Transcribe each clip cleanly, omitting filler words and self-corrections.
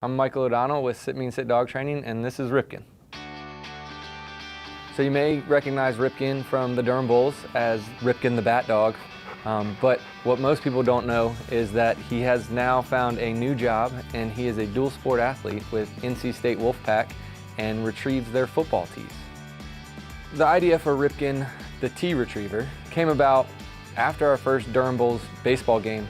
I'm Michael O'Donnell with Sit Mean Sit Dog Training, and this is Ripken. So you may recognize Ripken from the Durham Bulls as Ripken the Bat Dog, but what most people don't know is that he has now found a new job, and he is a dual sport athlete with NC State Wolfpack and retrieves their football tees. The idea for Ripken, the tee retriever, came about after our first Durham Bulls baseball game.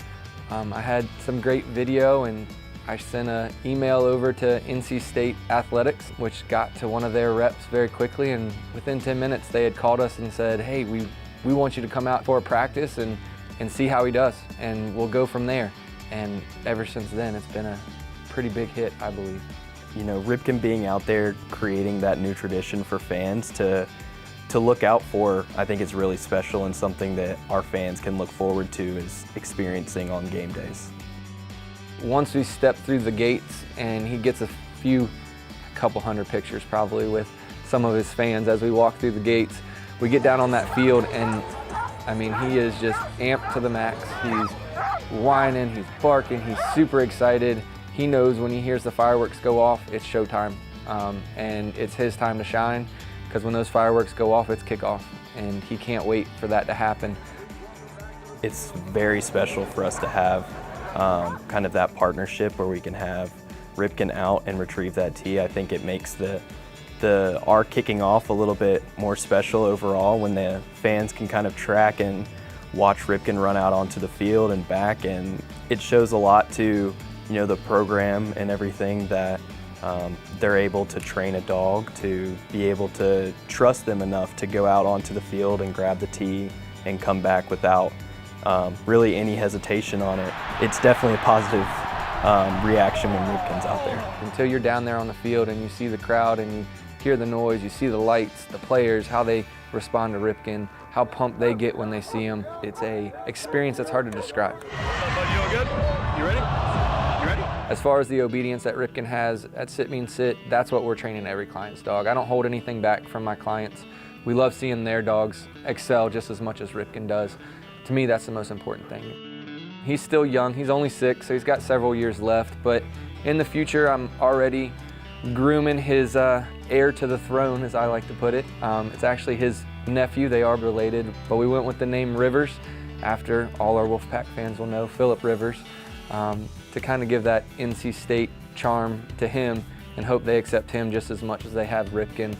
I had some great video, and I sent an email over to NC State Athletics, which got to one of their reps very quickly, and within 10 minutes they had called us and said, hey, we want you to come out for a practice and see how he does, and we'll go from there. And ever since then, it's been a pretty big hit, I believe. You know, Ripken being out there creating that new tradition for fans to look out for, I think is really special and something that our fans can look forward to is experiencing on game days. Once we step through the gates and he gets a couple hundred pictures probably with some of his fans as we walk through the gates, we get down on that field and I mean, he is just amped to the max. He's whining, he's barking, he's super excited. He knows when he hears the fireworks go off, it's showtime. And it's his time to shine, because when those fireworks go off, it's kickoff, and he can't wait for that to happen. It's very special for us to have kind of that partnership where we can have Ripken out and retrieve that tee. I think it makes our kicking off a little bit more special overall when the fans can kind of track and watch Ripken run out onto the field and back, and it shows a lot to the program and everything that they're able to train a dog to be able to trust them enough to go out onto the field and grab the tee and come back without really any hesitation on it. It's definitely a positive reaction when Ripken's out there. Until you're down there on the field and you see the crowd and you hear the noise, you see the lights, the players, how they respond to Ripken, how pumped they get when they see him. It's an experience that's hard to describe. You all good? You ready? You ready? As far as the obedience that Ripken has at Sit Mean Sit, that's what we're training every client's dog. I don't hold anything back from my clients. We love seeing their dogs excel just as much as Ripken does. To me, that's the most important thing. He's still young, he's only 6, so he's got several years left, but in the future, I'm already grooming his heir to the throne, as I like to put it. It's actually his nephew, they are related, but we went with the name Rivers, after all our Wolfpack fans will know, Philip Rivers, to kind of give that NC State charm to him and hope they accept him just as much as they have Ripken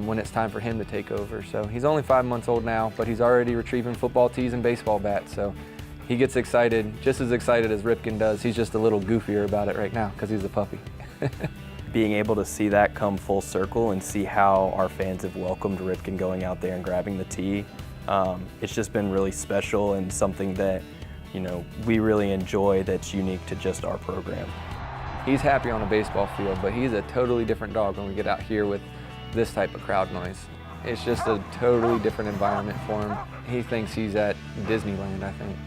when it's time for him to take over. So he's only 5 months old now, but he's already retrieving football tees and baseball bats, so he gets excited, just as excited as Ripken does. He's just a little goofier about it right now because he's a puppy. Being able to see that come full circle and see how our fans have welcomed Ripken going out there and grabbing the tee, it's just been really special and something that we really enjoy that's unique to just our program. He's happy on a baseball field, but he's a totally different dog when we get out here with this type of crowd noise. It's just a totally different environment for him. He thinks he's at Disneyland, I think.